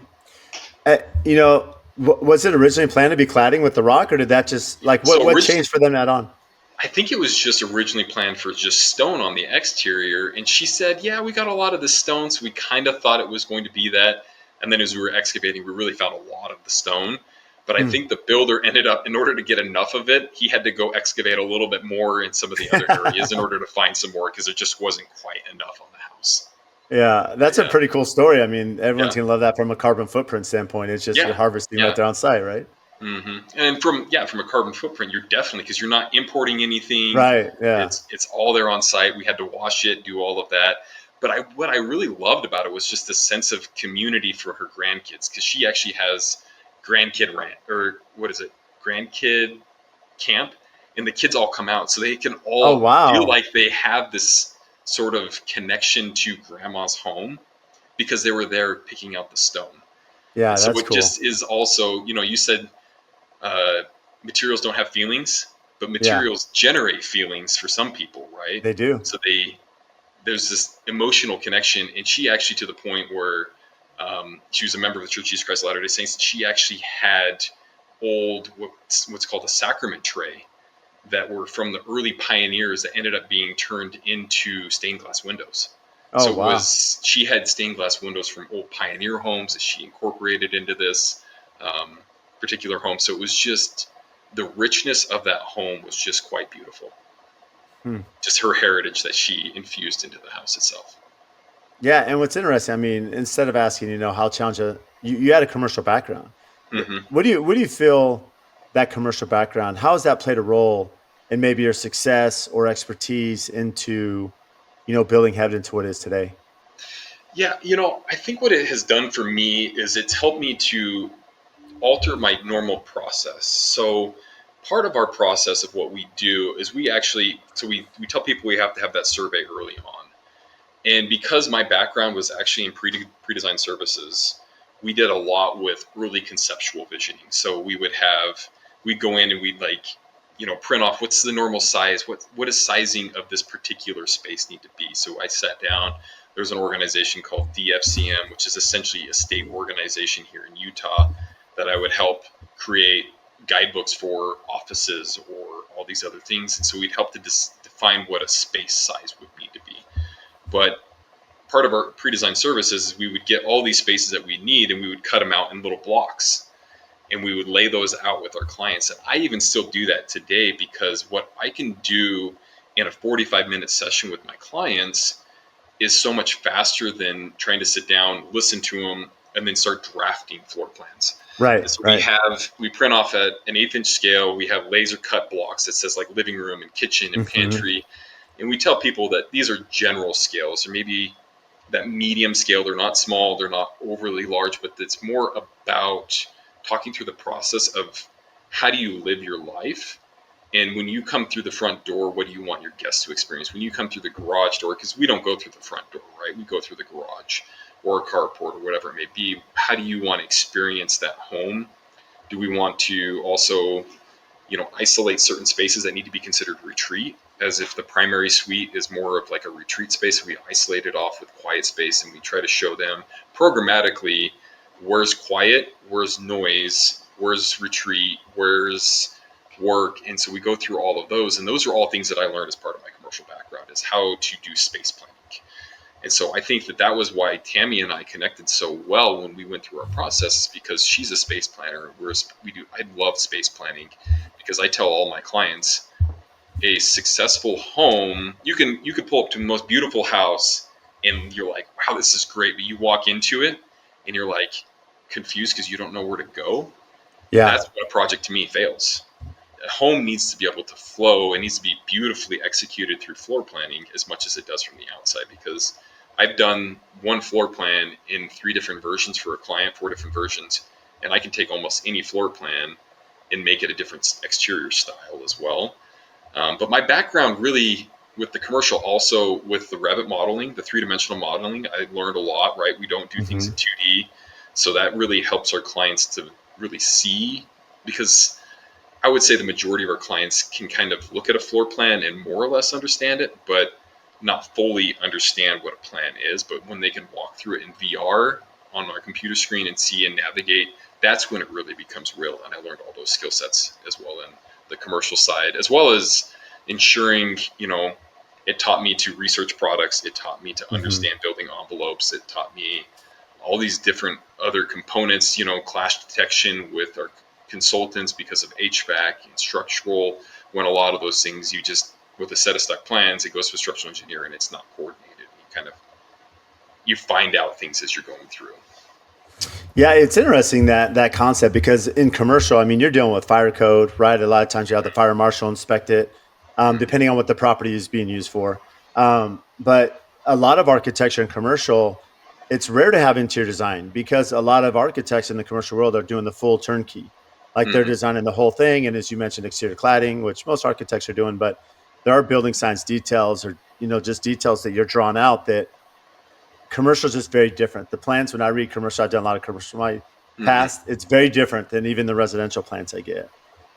Was it originally planned to be cladding with the rock, or did that just like So what originally, changed for them to add on? I think it was just originally planned for just stone on the exterior. And she said, yeah, we got a lot of the stone. So we kind of thought it was going to be that. And then as we were excavating, we really found a lot of the stone. But I Hmm. think the builder ended up, in order to get enough of it, he had to go excavate a little bit more in some of the other areas in order to find some more, because there just wasn't quite enough on the house. Yeah, that's a Yeah. pretty cool story. I mean, everyone's Yeah. gonna love that from a carbon footprint standpoint. It's just you're Yeah. harvesting right Yeah. there on site, right? And from a carbon footprint, you're definitely, because you're not importing anything. Right. Yeah. It's all there on site. We had to wash it, do all of that. But what I really loved about it was just the sense of community for her grandkids, because she actually has grandkid rant, or what is it, grandkid camp, and the kids all come out, so they can Oh all feel wow. like they have this sort of connection to grandma's home because they were there picking out the stone. Yeah, And so that's it cool. just is also, you said uh, materials don't have feelings, but Yeah, materials generate feelings for some people, right? they do. So there's this emotional connection, and she actually, to the point where she was a member of the Church of Jesus Christ of Latter-day Saints. She actually had old what's called a sacrament tray that were from the early pioneers that ended up being turned into stained glass windows. Oh So wow. she had stained glass windows from old pioneer homes that she incorporated into this um, particular home. So it was just the richness of that home was just quite beautiful. Hmm. Just her heritage that she infused into the house itself. Yeah, and what's interesting, I mean, instead of asking, how challenging you had a commercial background. Hmm. What do you feel that commercial background? How has that played a role in maybe your success or expertise into, building Hebden to what it is today? Yeah, I think what it has done for me is it's helped me to alter my normal process. So part of our process of what we do is we tell people we have to have that survey early on. And because my background was actually in pre-design services, we did a lot with early conceptual visioning. So we'd go in and we'd print off what's the normal size, what is sizing of this particular space need to be. So I sat down. There's an organization called DFCM, which is essentially a state organization here in Utah that I would help create guidebooks for offices or all these other things. And so we'd help to define what a space size would need to be. But part of our pre-designed services is we would get all these spaces that we need, and we would cut them out in little blocks, and we would lay those out with our clients. And I even still do that today, because what I can do in a 45-minute session with my clients is so much faster than trying to sit down, listen to them, and then start drafting floor plans. And Right, so right. we print off at an 1/8 scale. We have laser cut blocks that says like living room and kitchen and Hmm. pantry. And we tell people that these are general scales, or maybe that medium scale. They're not small, they're not overly large, but it's more about talking through the process of how do you live your life. And when you come through the front door, what do you want your guests to experience? When you come through the garage door, because we don't go through the front door, right? We go through the garage or a carport or whatever it may be. How do you want to experience that home? Do we want to also, isolate certain spaces that need to be considered retreat, as if the primary suite is more of like a retreat space? We isolate it off with quiet space, and we try to show them programmatically where's quiet, where's noise, where's retreat, where's work. And so we go through all of those, and those are all things that I learned as part of my commercial background, is how to do space planning. And so I think that was why Tammy and I connected so well when we went through our process, because she's a space planner. I love space planning, because I tell all my clients a successful home, you could pull up to the most beautiful house and you're like, wow, this is great. But you walk into it and you're like confused because you don't know where to go. Yeah. That's what a project to me fails. A home needs to be able to flow. It needs to be beautifully executed through floor planning as much as it does from the outside, because I've done one floor plan in 3 different versions for a client, 4 different versions, and I can take almost any floor plan and make it a different exterior style as well. But my background really with the commercial, also with the Revit modeling, the 3 dimensional modeling, I learned a lot, right? We don't do things in Hmm. 2D. So that really helps our clients to really see, because I would say the majority of our clients can kind of look at a floor plan and more or less understand it, but not fully understand what a plan is. But when they can walk through it in VR on our computer screen and see and navigate, that's when it really becomes real. And I learned all those skill sets as well in the commercial side, as well as ensuring, it taught me to research products. It taught me to Hmm. understand building envelopes. It taught me all these different other components, clash detection with our consultants because of HVAC and structural. When a lot of those things, you just, with a set of stuck plans, it goes to a structural engineer and it's not coordinated. You find out things as you're going through. Yeah, it's interesting that concept because in commercial, I mean, you're dealing with fire code, right? A lot of times you have the fire marshal inspect it, Mm-hmm. depending on what the property is being used for. But a lot of architecture in commercial, it's rare to have interior design because a lot of architects in the commercial world are doing the full turnkey, like they're Mm-hmm. designing the whole thing. And as you mentioned, exterior cladding, which most architects are doing, but there are building science details or just details that you're drawn out that commercial is just very different. The plans, when I read commercial, I've done a lot of commercial in my Mm-hmm. past. It's very different than even the residential plans I get.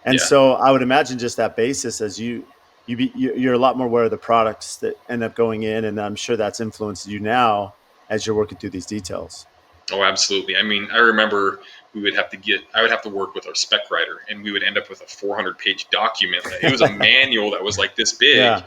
And Yeah. so I would imagine just that basis as you're a lot more aware of the products that end up going in, and I'm sure that's influenced you now as you're working through these details. Oh, absolutely. I mean, I remember I would have to work with our spec writer, and we would end up with a 400-page document. It was a manual that was like this big, Yeah.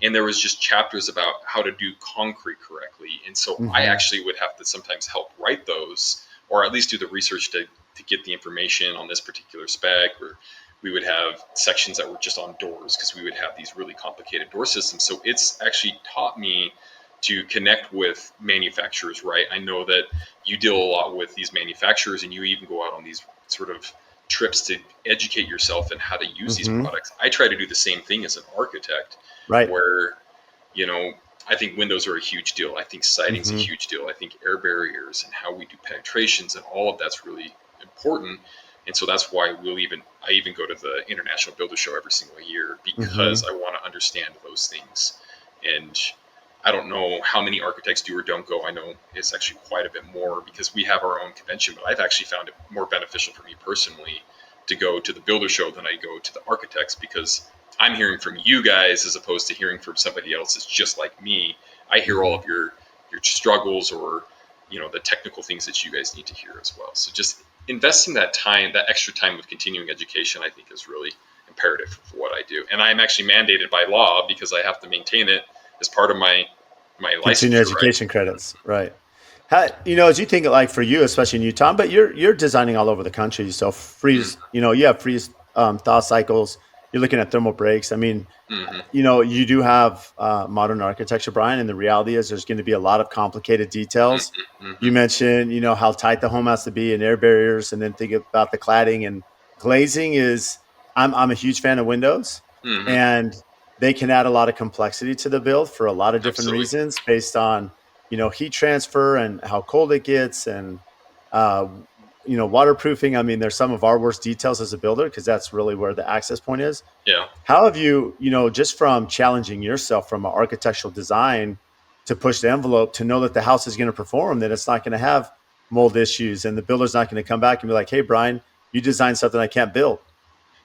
and there was just chapters about how to do concrete correctly. And so I Hmm. actually would have to sometimes help write those, or at least do the research to get the information on this particular spec. Or we would have sections that were just on doors because we would have these really complicated door systems. So it's actually taught me to connect with manufacturers, right? I know that you deal a lot with these manufacturers, and you even go out on these sort of trips to educate yourself in how to use these Hmm. products. I try to do the same thing as an architect, Right. where you know I think windows are a huge deal. I think siding's a Hmm. huge deal. I think air barriers and how we do penetrations and all of that's really important. And so that's why I even go to the International Builder Show every single year, because Hmm. I want to understand those things. And I don't know how many architects do or don't go. I know it's actually quite a bit more because we have our own convention, but I've actually found it more beneficial for me personally to go to the builder show than I go to the architects, because I'm hearing from you guys as opposed to hearing from somebody else that's just like me. I hear all Hmm. of your struggles, or the technical things that you guys need to hear as well. So just investing that time, that extra time with continuing education, I think is really imperative for what I do. And I'm actually mandated by law because I have to maintain it as part of my Continuing licensure, right? education credits, right? How, as you think like for you, especially in Utah, but you're designing all over the country, so freeze, Mm-hmm. you have freeze thaw cycles. You're looking at thermal breaks. I mean, Mm-hmm. you do have modern architecture, Brian, and the reality is there's going to be a lot of complicated details. Mm-hmm. You Mm-hmm. mentioned, how tight the home has to be and air barriers, and then think about the cladding and glazing. Is I'm a huge fan of windows, Mm-hmm. and they can add a lot of complexity to the build for a lot of different Absolutely. reasons based on heat transfer and how cold it gets and uh, waterproofing. I mean, there's some of our worst details as a builder because that's really where the access point is. Yeah. How have you, just from challenging yourself from an architectural design to push the envelope to know that the house is going to perform, that it's not going to have mold issues and the builder's not going to come back and be like, hey, Brian, you designed something I can't build?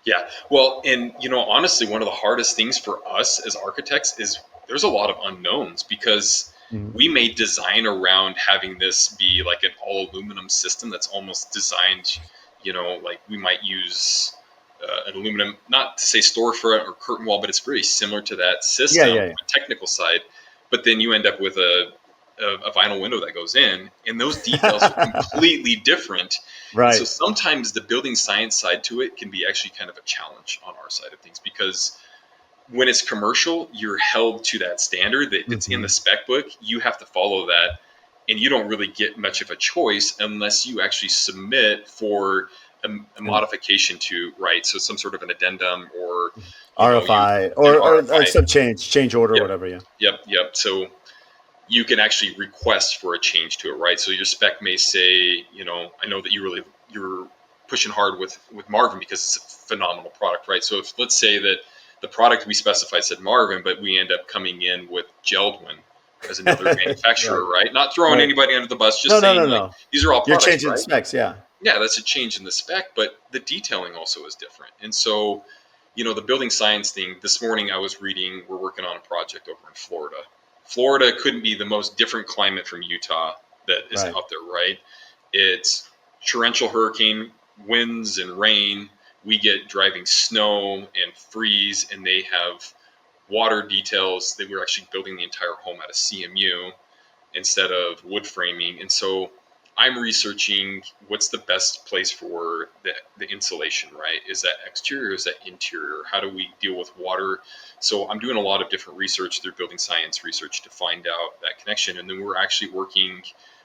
Yeah. Well, and honestly, one of the hardest things for us as architects is there's a lot of unknowns, because Mhm. we may design around having this be like an all aluminum system that's almost designed, like we might use an aluminum, not to say storefront or curtain wall, but it's very similar to that Yeah, system yeah, from yeah. a technical side. But then you end up with a vinyl window that goes in, and those details are completely different. And so Right. sometimes the building science side to it can be actually kind of a challenge on our side of things, because when it's commercial, you're held to that standard that it's in the Hmm. spec book. You have to follow that, and you don't really get much of a choice unless you actually submit for a And modification to, right. So some sort of an addendum, or you RFI an or RFI. some change order, Yep, whatever. Yeah. yep, yep. So you can actually request for a change to it, right? So your spec may say, I know that you're pushing hard with Marvin because it's a phenomenal product, right? So if let's say that the product we specified said Marvin, but we end up coming in with Geldwin as another manufacturer, Right. right? Not throwing Right. anybody under the bus, just No, no, saying no, like no. these are all You're products, changing the right? specs. Yeah. Yeah, that's a change in the spec, but the detailing also is different. And so, the building science thing, this morning I was reading, we're working on a project over in Florida. Florida couldn't be the most different climate from Utah that is Right. out there, right? It's torrential hurricane, winds and rain. We get driving snow and freeze, and they have water details. They were actually building the entire home out of CMU instead of wood framing. And so I'm researching what's the best place for the insulation, right? Is that exterior or is that interior? How do we deal with water? So I'm doing a lot of different research through building science research to find out that connection. And then we're actually working,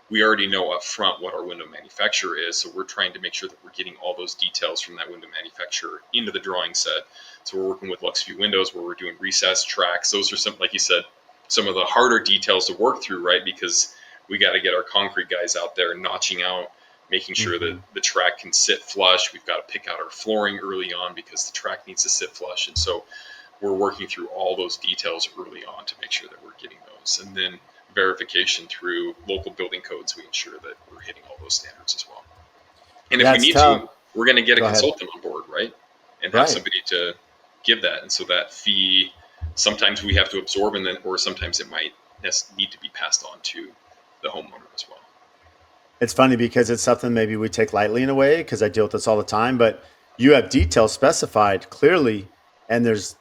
we already know up front what our window manufacturer is. So we're trying to make sure that we're getting all those details from that window manufacturer into the drawing set. So we're working with LuxView windows where we're doing recessed tracks. Those are some, like you said, some of the harder details to work through, right? Because we got to get our concrete guys out there notching out, making sure that Hmm. the track can sit flush. We've got to pick out our flooring early on because the track needs to sit flush. And so we're working through all those details early on to make sure that we're getting those. And then verification through local building codes, we ensure that we're hitting all those standards as well. And if Yeah, we it's need to, tough. we're going to get a Go ahead. consultant on board, right? And have Right. somebody to give that. And so that fee, sometimes we have to absorb, and then, or sometimes it might need to be passed on to the homeowner as well. It's funny because it's something maybe we take lightly in a way because I deal with this all the time, but you have details specified clearly and there's,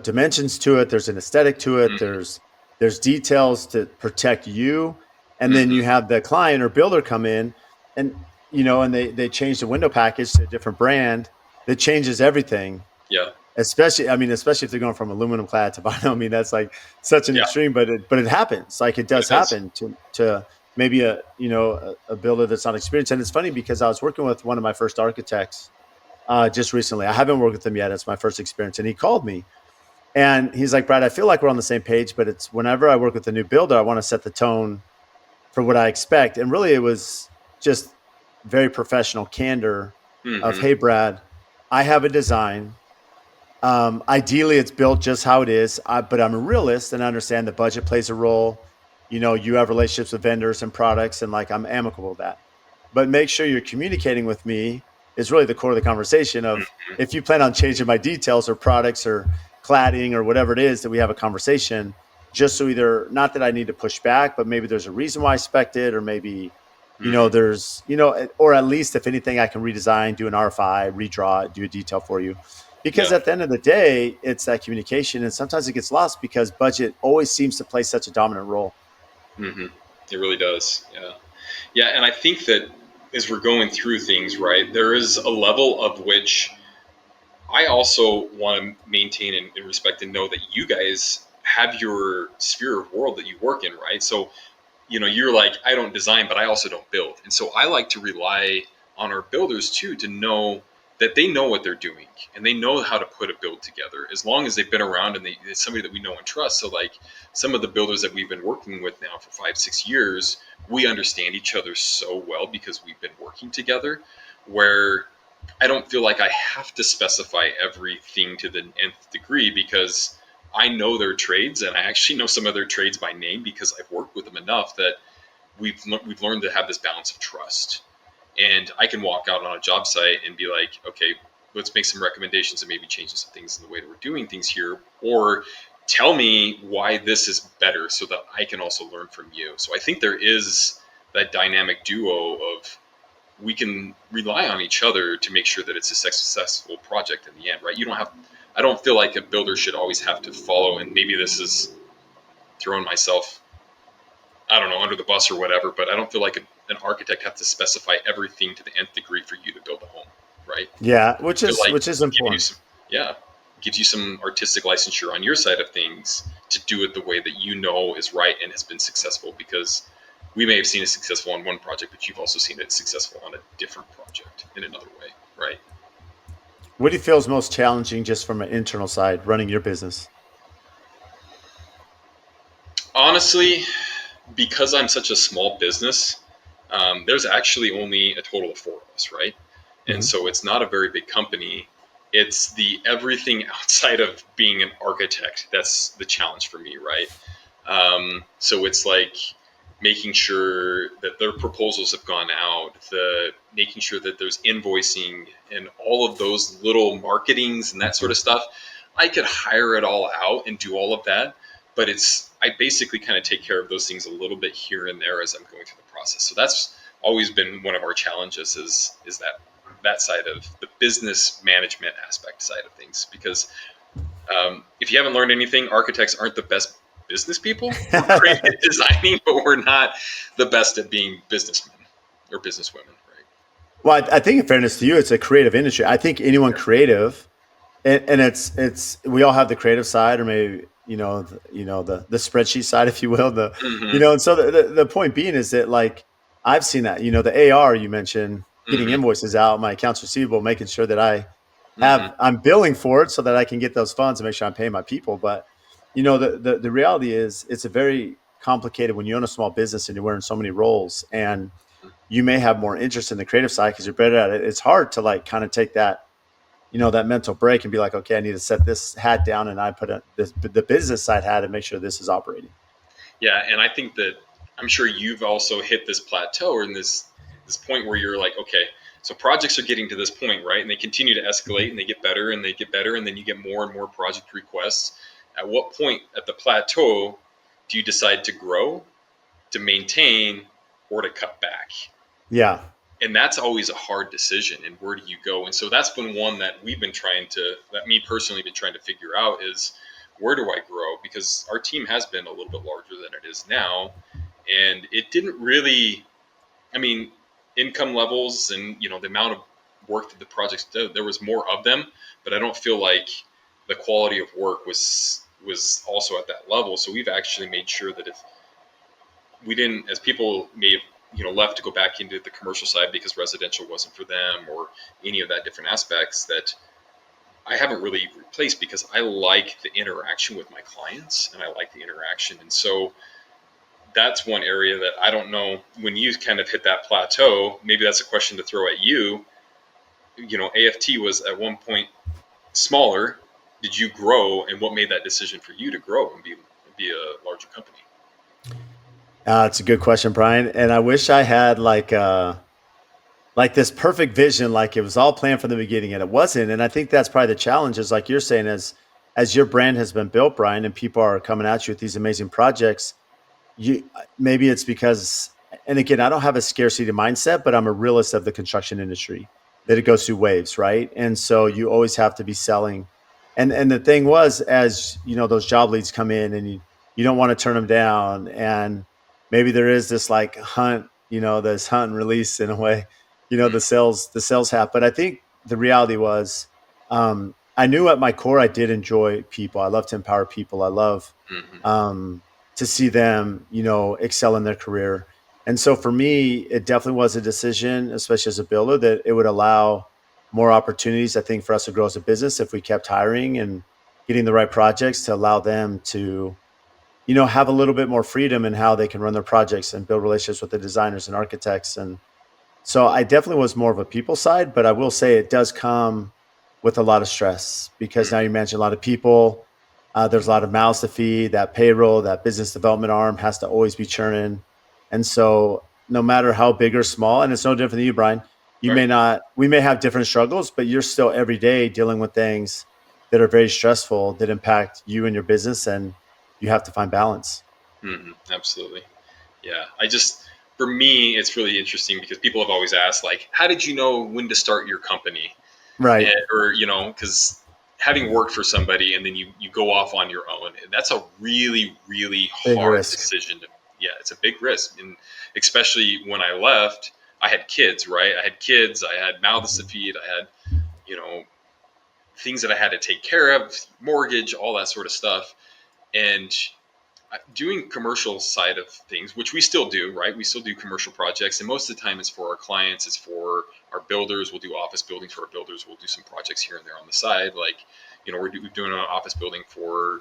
dimensions to it, there's an aesthetic to it, Mm-hmm. there's details to protect you, and then you Mm-hmm. have the client or builder come in and and they change the window package to a different brand that changes everything. Yeah. Especially if they're going from aluminum clad to vinyl. I mean, that's like such an Yeah. extreme, but it happens. Like it does It does. happen to maybe a builder that's not experienced. And it's funny because I was working with one of my first architects just recently. I haven't worked with him yet. It's my first experience, and he called me and he's like, Brad, I feel like we're on the same page, but it's whenever I work with a new builder, I want to set the tone for what I expect. And really, it was just very professional candor of, Mm-hmm. hey, Brad, I have a design. Ideally, it's built just how it is, but I'm a realist and I understand the budget plays a role. You have relationships with vendors and products, and like I'm amicable with that. But make sure you're communicating with me is really the core of the conversation. Of Mm-hmm. if you plan on changing my details or products or cladding or whatever it is, that we have a conversation. Just so either not that I need to push back, but maybe there's a reason why I spec'd it, or maybe Mm-hmm. there's or at least if anything, I can redesign, do an RFI, redraw it, do a detail for you because Yeah. at the end of the day, it's that communication, and sometimes it gets lost because budget always seems to play such a dominant role. Mm-hmm. It really does. Yeah. Yeah. And I think that as we're going through things, right, there is a level of which I also want to maintain and respect and know that you guys have your sphere of world that you work in, right? So, you're like, I don't design, but I also don't build. And so I like to rely on our builders too to know that they know what they're doing and they know how to put a build together as long as they've been around and it's somebody that we know and trust. So, like some of the builders that we've been working with now for 5, 6 years, we understand each other so well because we've been working together where I don't feel like I have to specify everything to the nth degree because I know their trades and I actually know some of their trades by name because I've worked with them enough that we've learned to have this balance of trust. And I can walk out on a job site and be like, okay, let's make some recommendations and maybe changing some things in the way that we're doing things here, or tell me why this is better so that I can also learn from you. So I think there is that dynamic duo of we can rely on each other to make sure that it's a successful project in the end, right? I don't feel like a builder should always have to follow, and maybe this is throwing myself, I don't know, under the bus or whatever, but I don't feel like an architect has to specify everything to the nth degree for you to build a home, right? Yeah, I feel like which is giving you important. some, yeah, gives you some artistic licensure on your side of things to do it the way that you know is right and has been successful because we may have seen it successful on one project, but you've also seen it successful on a different project in another way, right? What do you feel is most challenging just from an internal side, running your business? Honestly, because I'm such a small business, there's actually only a total of four of us, right? And Mhm. so it's not a very big company. It's the everything outside of being an architect that's the challenge for me, right? So it's like making sure that their proposals have gone out, the making sure that there's invoicing and all of those little marketings and that sort Mhm. of stuff. I could hire it all out and do all of that, but it's I basically kind of take care of those things a little bit here and there as I'm going through the process. So that's always been one of our challenges is that side of the business management aspect side of things because if you haven't learned anything, architects aren't the best business people. We're great at designing, but we're not the best at being businessmen or businesswomen, right? Well, I think in fairness to you, it's a creative industry. I think anyone Yeah. creative, and it's we all have the creative side, or maybe the spreadsheet side, if you will. Mm-hmm. And so the point being is that, like, I've seen that, the AR you mentioned, getting Mm-hmm. invoices out, my accounts receivable, making sure that Mm-hmm. I'm billing for it so that I can get those funds and make sure I'm paying my people. But the reality is it's a very complicated when you own a small business and you're wearing so many roles, and you may have more interest in the creative side because you're better at it. It's hard to, like, kind of take that mental break and be like, okay, I need to set this hat down and I put the business side hat and make sure this is operating. Yeah, and I think that I'm sure you've also hit this plateau or in this point where you're like, okay, so projects are getting to this point, right? And they continue to escalate and they get better and they get better, and then you get more and more project requests. At what point at the plateau do you decide to grow, to maintain, or to cut back? Yeah. And that's always a hard decision. And where do you go? And so that's been one that we've been trying to, that me personally been trying to figure out is where do I grow? Because our team has been a little bit larger than it is now, and it didn't really. I mean, income levels and the amount of work that the projects did, there was more of them, but I don't feel like the quality of work was also at that level. So we've actually made sure that if we didn't, as people may have left to go back into the commercial side because residential wasn't for them or any of that different aspects, that I haven't really replaced because I like the interaction with my clients and I like the interaction. And so that's one area that I don't know when you kind of hit that plateau. Maybe that's a question to throw at you. AFT was at one point smaller. Did you grow, and what made that decision for you to grow and be a larger company? It's a good question, Brian. And I wish I had like this perfect vision, like it was all planned from the beginning, and it wasn't. And I think that's probably the challenge, is like you're saying, as your brand has been built, Brian, and people are coming at you with these amazing projects. You Maybe it's because, and again, I don't have a scarcity mindset, but I'm a realist of the construction industry, that it goes through waves, right? And so you always have to be selling. And the thing was, as those job leads come in, and you don't want to turn them down, and maybe there is this, like, hunt, this hunt and release in a way, the sales have. But I think the reality was, I knew at my core I did enjoy people. I love to empower people. I love Mm-hmm. um, to see them, excel in their career. And so for me, it definitely was a decision, especially as a builder, that it would allow more opportunities, I think, for us to grow as a business if we kept hiring and getting the right projects to allow them to, have a little bit more freedom in how they can run their projects and build relationships with the designers and architects. And so I definitely was more of a people side, but I will say it does come with a lot of stress, because now Mm-hmm. you mentioned a lot of people. There's a lot of mouths to feed. That payroll, that business development arm has to always be churning. And so no matter how big or small, and it's no different than you, Brian, Right. we may have different struggles, but you're still every day dealing with things that are very stressful that impact you and your business, and you have to find balance. Mm-hmm. Absolutely. Yeah. For me, it's really interesting because people have always asked, like, how did you know when to start your company? Right. Or because having worked for somebody and then you go off on your own, that's a really really Big hard risk. decision to. Yeah, it's a big risk, and especially when I left, I had kids, right? I had kids, I had mouths to Mhm. feed, I had you know things that I had to take care of, mortgage, all that sort of stuff. And doing commercial side of things, which we still do, right? We still do commercial projects, and most of the time it's for our clients, it's for our builders. We'll do office buildings for our builders. We'll do some projects here and there on the side, like we're doing an office building for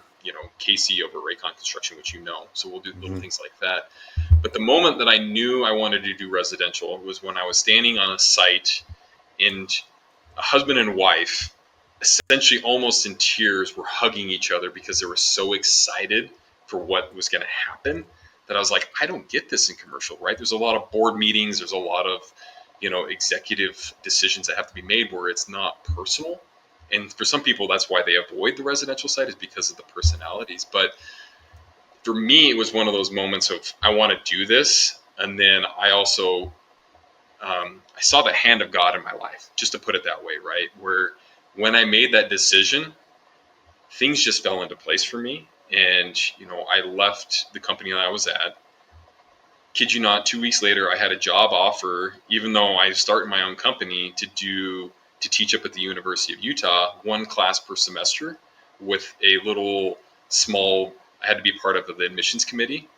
Casey over Raycon Construction, which so we'll do little things like that. But the moment that I knew I wanted to do residential was when I was standing on a site, and a husband and wife, essentially almost in tears, were hugging each other because they were so excited for what was going to happen, that I was like, I don't get this in commercial, right? There's a lot of board meetings. There's a lot of, executive decisions that have to be made where it's not personal. And for some people, that's why they avoid the residential side, is because of the personalities. But for me, it was one of those moments of, I want to do this. And then I also, I saw the hand of God in my life, just to put it that way, right? Where when I made that decision, things just fell into place for me. And, I left the company that I was at. Kid you not, 2 weeks later, I had a job offer, even though I started my own company, to teach up at the University of Utah, 1 class per semester, with a little small, I had to be part of the admissions committee,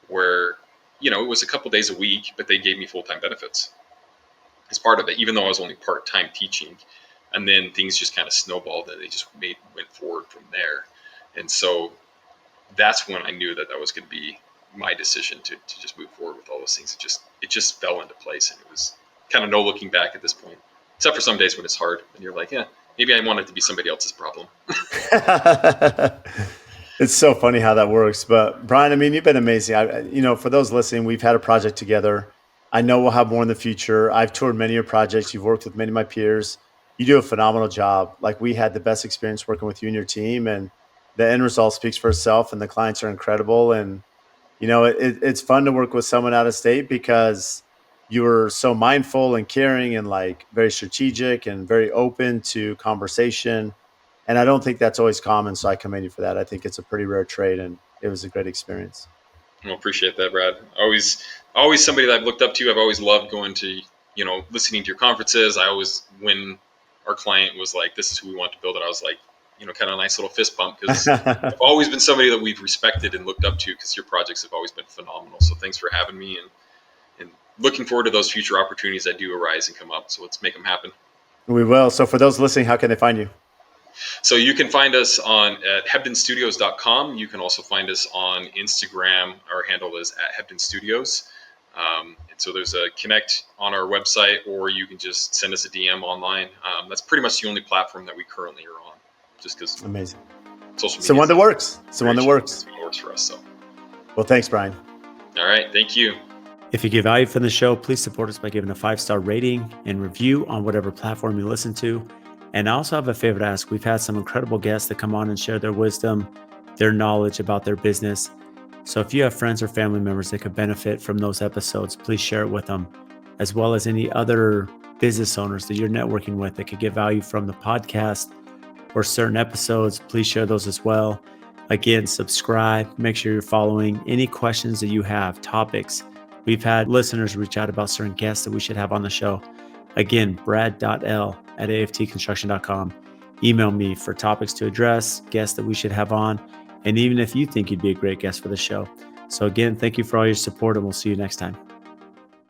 where, it was a couple days a week, but they gave me full-time benefits as part of it, even though I was only part-time teaching. And then things just kind of snowballed, and they just went forward from there. And so that's when I knew that was going to be my decision to just move forward with all those things. It just fell into place, and it was kind of no looking back at this point, except for some days when it's hard and you're like, yeah, maybe I want it to be somebody else's problem. It's so funny how that works. But Brian, I mean, you've been amazing. For those listening, we've had a project together. I know we'll have more in the future. I've toured many of your projects. You've worked with many of my peers. You do a phenomenal job. Like, we had the best experience working with you and your team, and the end result speaks for itself, and the clients are incredible. And, it's fun to work with someone out of state because you were so mindful and caring and like very strategic and very open to conversation. And I don't think that's always common. So I commend you for that. I think it's a pretty rare trait, and it was a great experience. Well, appreciate that, Brad. Always somebody that I've looked up to. I've always loved going to, listening to your conferences. When our client was like, this is who we want to build it, I was like, kind of a nice little fist bump, because I've always been somebody that we've respected and looked up to, because your projects have always been phenomenal. So thanks for having me, and looking forward to those future opportunities that do arise and come up. So let's make them happen. We will. So for those listening, how can they find you? So you can find us at hebdonstudios.com. You can also find us on Instagram. Our handle is at Hebdon Studios. And so there's a connect on our website, or you can just send us a DM online. That's pretty much the only platform that we currently are on, just because amazing social media. It's the one that works. It's the one that works. It works for us. So. Well, thanks, Brian. All right. Thank you. If you get value from the show, please support us by giving a 5-star rating and review on whatever platform you listen to. And I also have a favor to ask. We've had some incredible guests that come on and share their wisdom, their knowledge about their business. So if you have friends or family members that could benefit from those episodes, please share it with them, as well as any other business owners that you're networking with that could get value from the podcast or certain episodes. Please share those as well. Again, subscribe, make sure you're following. Any questions that you have, topics. We've had listeners reach out about certain guests that we should have on the show. Again, brad.l@aftconstruction.com. Email me for topics to address, guests that we should have on, and even if you think you'd be a great guest for the show. So again, thank you for all your support, and we'll see you next time.